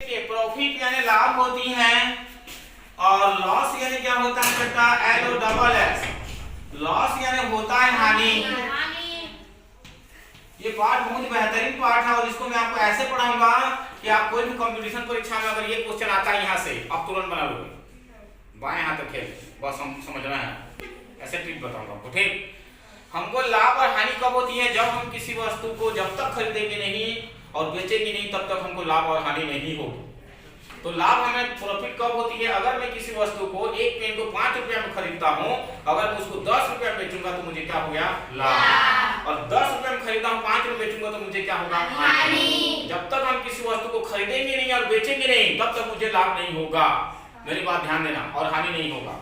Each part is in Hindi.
प्रॉफिट यानी लाभ होती हैं और लॉस यानी क्या होता है बेटा, L O double S. Loss यानी होता है हानि। ये पार्ट बहुत बेहतरीन पार्ट है और इसको मैं आपको ऐसे पढ़ाऊंगा कि आप कोई भी कंपटीशन परीक्षा में अगर ये क्वेश्चन आता है यहाँ से आप तुरंत बना लोगे, बाएं हाथ खेल, बस हम समझना है, ऐसे ट्रिक बताऊंगा आपको। ठीक, हमको लाभ और हानि कब होती है, जब हम किसी वस्तु को जब तक खरीदेंगे नहीं और बेचेंगे नहीं तब तक हमको लाभ और हानि नहीं होगी। तो लाभ हमें प्रॉफिट कब होती है, अगर मैं किसी वस्तु को एक पेन को 5 रुपया में खरीदता हूँ, अगर मैं उसको 10 रुपया में बेचूंगा तो मुझे क्या हो गया, लाभ। और 10 रुपया में खरीदा हूँ 5 रुपये बेचूंगा तो मुझे क्या होगा, हानि। जब तक हम किसी वस्तु को खरीदेंगे नहीं और बेचेंगे नहीं तब तक मुझे लाभ नहीं होगा। मेरी बात ध्यान देना, और हानि नहीं होगा।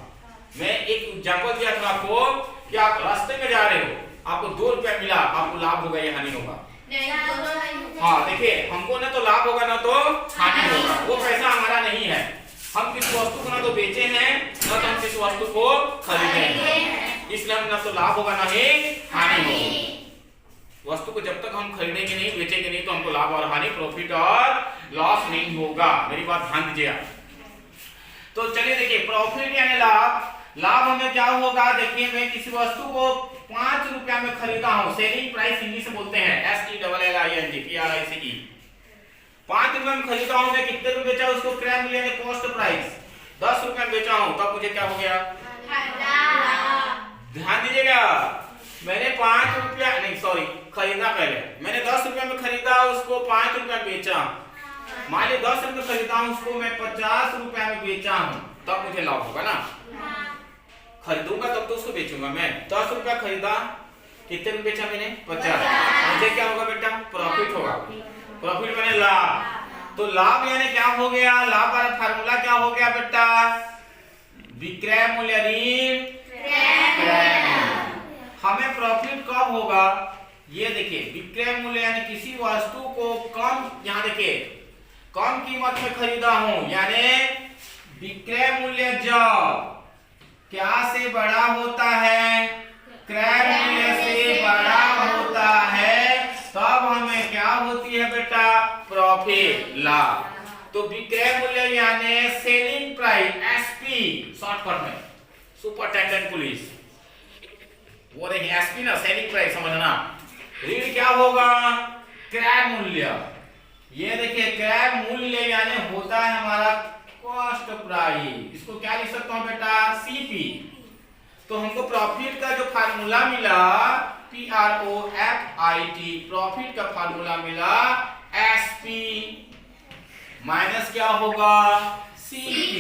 मैं एक एग्जांपल दिया था आपको कि आप रास्ते में जा रहे हो, आपको 2 रुपया मिला, आपको लाभ होगा या हानि होगा? हाँ देखिए, हमको ना तो लाभ होगा ना तो हानि होगा। वो पैसा हमारा नहीं है, हम किस वस्तु को ना तो बेचे हैं ना तो हम किस वस्तु को खरीदे हैं, इसलिए हम ना तो लाभ होगा ना ही हानि होगी। वस्तु को जब तक हम खरीदेंगे नहीं बेचेंगे नहीं तो हमको लाभ और हानि, प्रॉफिट और लॉस नहीं होगा। मेरी बात ध्यान दीजिएगा। तो चलिए देखिए, प्रॉफिट यानी लाभ। लाभ हमें क्या होगा, देखिए मैं किसी वस्तु को 5 रुपया में खरीदा हूं, सेलिंग प्राइस इंग्लिश में बोलते हैं SELLING 5 रुपया में खरीदा हूं, मैं कितने में बेचा उसको, क्रय मूल्य यानी कॉस्ट प्राइस 10 रुपया में बेचा हूं, तब मुझे क्या हो गया, ध्यान दीजिएगा। मैंने 5 रुपया नहीं सॉरी खरीदा, पहले मैंने 10 रुपया में खरीदा, उसको 5 रुपया बेचा। मान लीजिए 10 रुपये खरीदा हूं, उसको मैं 50 रुपया में बेचा हूं, तब मुझे लाभ होगा ना। खरीदूंगा तब तो उसको बेचूंगा। मैं 10 रुपया खरीदा, कितने में बेचा मैंने, 50, मुझे क्या होगा बेटा, प्रॉफिट होगा। प्रॉफिट माने लाभ। तो लाभ यानी क्या हो गया, लाभ वाला फार्मूला क्या हो गया बेटा, विक्रय मूल्य ऋण क्रय। हमें प्रॉफिट कब होगा, ये देखिए, विक्रय मूल्य यानी किसी वस्तु को कम, यहाँ देखिए कम कीमत में खरीदा हूं, यानी विक्रय मूल्य जब क्या से बड़ा होता है, क्रय मूल्य से बड़ा होता है, तब हमें क्या होती है बेटा, प्रॉफिट, लाभ। तो विक्रय मूल्य यानी सेलिंग प्राइस, SP शॉर्टकट में, सुपरिटेंडेंट पुलिस, वो देखिए SP ना, सेलिंग प्राइस समझना। ऋण क्या होगा, क्रय मूल्य। ये देखिए क्रय मूल्य यानी होता है हमारा कॉस्ट प्राइस, इसको क्या लिख सकता हूं बेटा, CP। तो हमको प्रॉफिट का जो फार्मूला मिला PROFIT, प्रॉफिट का फार्मूला मिला SP माइनस क्या होगा, CP।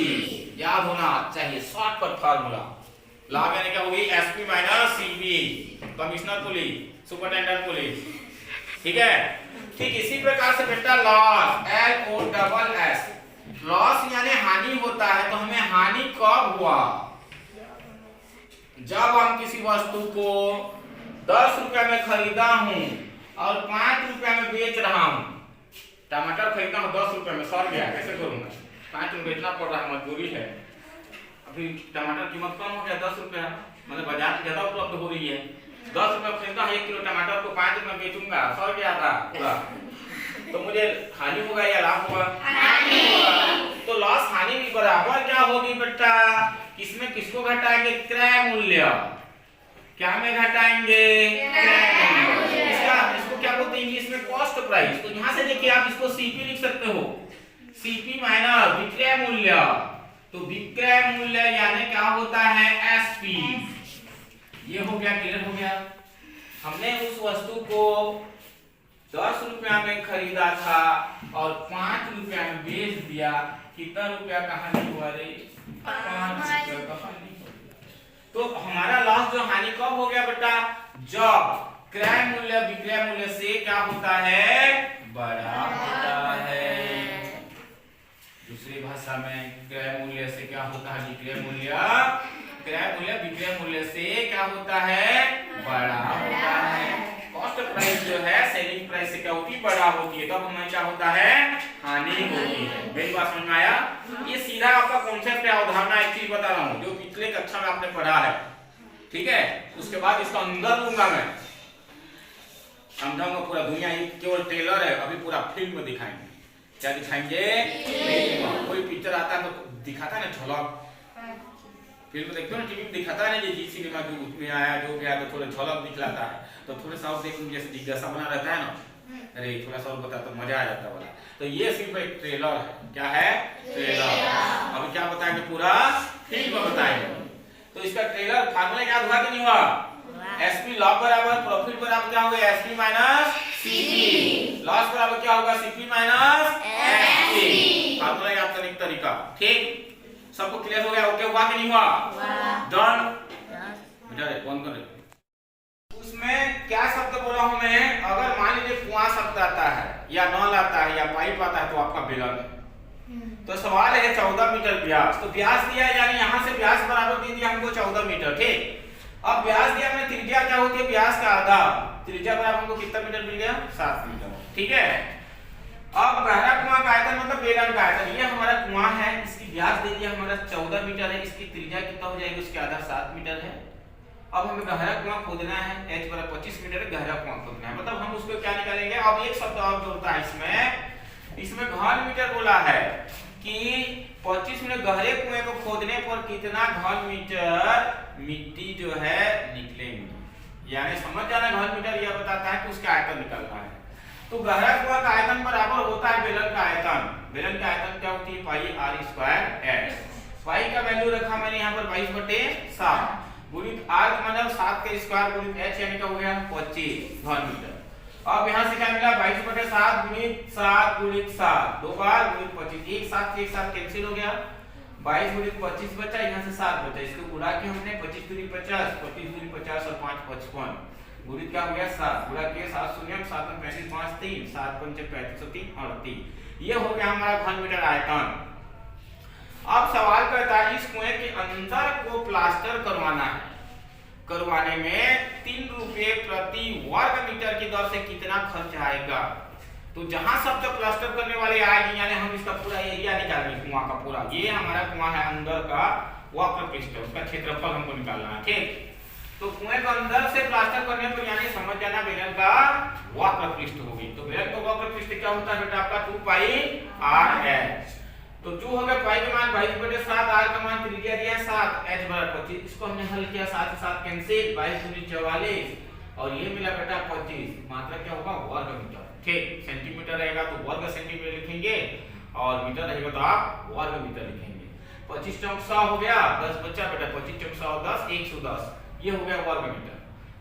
याद होना चाहिए, शॉर्टकट फार्मूला। लाभ यानी क्या होगी, SP minus CP, commissioner police, superintendent police. ठीक है, ठीक इसी प्रकार से बेटा लॉस, LOSS, लॉस यानी हानि होता है। तो हमें हानि कब हुआ, जब हम किसी वस्तु को 10 रुपया में खरीदा हूं और 5 रुपया में बेच रहा हूं। टमाटर खरीदा हूं 10 रुपया में, सड़ गया, कैसे करूंगा, 5 में बेचना पड़ रहा है, मजबूरी है। अभी टमाटर कीमत कम हो गया 10 रुपया, मतलब बाजार में ज्यादा उपलब्ध हो रही है। 10 रुपया खरीदा है 1 किलो टमाटर को, 5 रुपया बेचूंगा, सड़ गया था पूरा, तो मुझे हानि होगा या लाभ होगा, हानि होगा। तो लॉस हानि भी बराबर क्या होगी बेटा, किसमें किसको घटाएंगे, क्रय मूल्य। क्या में घटाएंगे, क्रय मूल्य। इसको क्या बोलते हैं इंग्लिश में, कॉस्ट प्राइस। तो यहां से देखिए आप इसको CP लिख सकते हो, CP माइनस विक्रय मूल्य। तो विक्रय मूल्य यानी क्या होता है, SP। ये हो गया, क्लियर हो गया। हमने उस वस्तु को 10 रुपया में खरीदा था और 5 रुपया में बेच दिया, कितना रुपया का हानि हुआ रे, 5 रुपया का हानि हो गया। तो हमारा लॉस जो हानि कब हो गया बेटा, जब क्रय मूल्य विक्रय मूल्य से क्या होता है, बड़ा होता है। दूसरी भाषा में क्रय मूल्य से क्या होता है, विक्रय मूल्य, क्रय मूल्य विक्रय मूल्य से क्या होता है, बड़ा होता है। कॉस्ट प्राइस जो है सेलिंग प्राइस से क्या होती है, बड़ा होती है, तब हमें क्या होता है, हानि होती है। मेरी बात समझ में आया? ये सीधा आपका कॉन्सेप्ट है, अवधारणा एक चीज बता रहा हूँ जो पिछले कक्षा में आपने पढ़ा है। ठीक है, उसके बाद इसका अंदर लूंगा मैं, समझाऊंगा पूरा। दुनिया ये केवल ट्रेलर है, अभी पूरा फिल्म दिखाएंगे। क्या दिखाएंगे? कोई पिक्चर आता है तो दिखाता है ना झलक, फिल्म देखते हो ना टीवी में दिखाता है ना, जी सिनेमा जो उसमें आया जो गया तो थोड़ा झलक दिखलाता है, तो थोड़े सा और देखने जैसे जिज्ञासा बना रहता है ना, अरे थोड़ा सा और बता तो मजा आ जाता वाला। तो ये सिर्फ एक ट्रेलर है। क्या है? ट्रेलर। अभी क्या बताएंगे? पूरा फिल्म बताएंगे। तो इसका ट्रेलर फार्मूला क्या हुआ कि नहीं हुआ? एसपी लॉग बराबर प्रॉफिट बराबर क्या होगा? SP minus CP. लॉस बराबर क्या होगा? CP minus SP. फार्मूला याद करने का तरीका। ठीक, सबको क्लियर हो गया? ओके हुआ कि नहीं हुआ? डन। बेटा बंद कर। उसमें क्या शब्द बोला हूं मैं? अगर मान लीजिए कुआं शब्द आता है या नल आता है या पाइप आता है तो आपका बेलन है। तो सवाल है 14 मीटर व्यास, तो व्यास दिया यानी यहां से व्यास बराबर दे दिया हमको 14 मीटर। ठीक, अब व्यास दिया हमने, त्रिज्या क्या होती है? व्यास का आधा, त्रिज्या बराबर हमको कितना मीटर मिल गया? 7 मीटर। ठीक है, अब गहरा कुआं का आयतन मतलब बेलन का आयतन, ये हमारा कुआं है, इसकी व्यास दे दिया हमारा 14 मीटर है, इसकी त्रिज्या कितना हो जाएगी? उसके आधा 7 मीटर है। अब हमें गहरा कुआं खोदना है, h बराबर 25 मीटर है, गहरा कुआं खोदना है, मतलब हम उसको क्या निकालेंगे? अब एक शब्द और जोड़ता है इसमें घन मीटर बोला है कि 25 मीटर गहरे कुएं को खोदने पर कितना घन मीटर मिट्टी जो है निकलेंगी, यानी समझ जाना घन मीटर यह बताता है कि उसका आयतन निकलना है। तो गहरा कुआं का आयतन बराबर होता है बेलन का आयतन। बेलन का आयतन क्या होती है? पाई आर स्क्वायर एच। पाई का वैल्यू रखा मैंने यहाँ पर 22/7 गुणित आर का मतलब 7 का स्क्वायर गुणित h यानी क्या हो गया? 25 घन मीटर। अब यहाँ से क्या मिला? 22/7 गुणित 7 गुणित 7 दो बार गुणित 25, एक साथ कैंसिल हो गया, 22 गुणित 25 बचा, यहाँ से 7 बचा, इसको गुणा के हमने 25 दूनी 50, 25 दूनी 50 और 5 55 गुणित क्या हो गया? 7 गुणा के 7 शून्य 7 में 35 5 3 7 पंचे 35 3 38, ये हो गया हमारा घन मीटर आयतन। अब सवाल करता है इस कुएं के अंदर को प्लास्टर करवाना है, करवाने में 3 रुपये प्रति वर्ग मीटर की दर से कितना खर्च आएगा? तो जहां शब्द प्लास्टर करने वाले आएगी यानी हम इसका पूरा एरिया निकालेंगे कुआं का पूरा, ये हमारा कुआं है अंदर का वक्र पृष्ठ, उसका क्षेत्रफल हमको निकालना है। ठीक, तो कुएं के अंदर से प्लास्टर करने पर यानी समझ जाना बेलन का वक्र पृष्ठ होगी। तो बेलन का वक्र पृष्ठ क्या होता है बेटा? आपका 2 पाई आर एच। तो जो हो गया पाई का मान 22/7, आर का मान त्रिज्या दिया 7, h बराबर 25, इसको हमने हल किया, साथ ही साथ कैंसिल, 22 गुणित 44 और ये मिला बेटा 25, मात्रा क्या होगा? वर्ग मीटर। ठीक, सेंटीमीटर रहेगा तो वर्ग सेंटीमीटर लिखेंगे और मीटर रहेगा तो आप वर्ग मीटर लिखेंगे। 25 चौक 100 हो गया, 10 बचा बेटा, 25 चौक 100 10 110, ये हो गया वर्ग मीटर।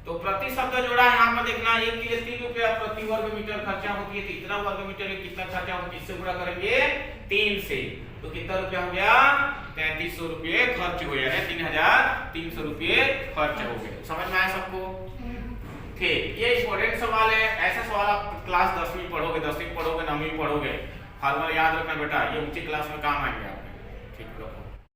तो प्रति शब्द जोड़ा है, यहाँ पर देखना, एक के लिए 3 रुपया प्रति वर्ग मीटर खर्चा होती है, तो इतना वर्ग मीटर में कितना खर्चा होगा? किससे गुणा करेंगे? 3 से, तो कितना रुपया हो गया? 3300 रुपये खर्च हो गया, 3300 रुपये खर्च हो गए। समझ में आया सबको? ठीक, ये इंपॉर्टेंट सवाल है, ऐसा सवाल आप क्लास 10वीं पढ़ोगे, 10वीं पढ़ोगे, 9वीं पढ़ोगे, फार्मूला याद रखना बेटा, ये ऊंची क्लास में काम आएंगे आपके।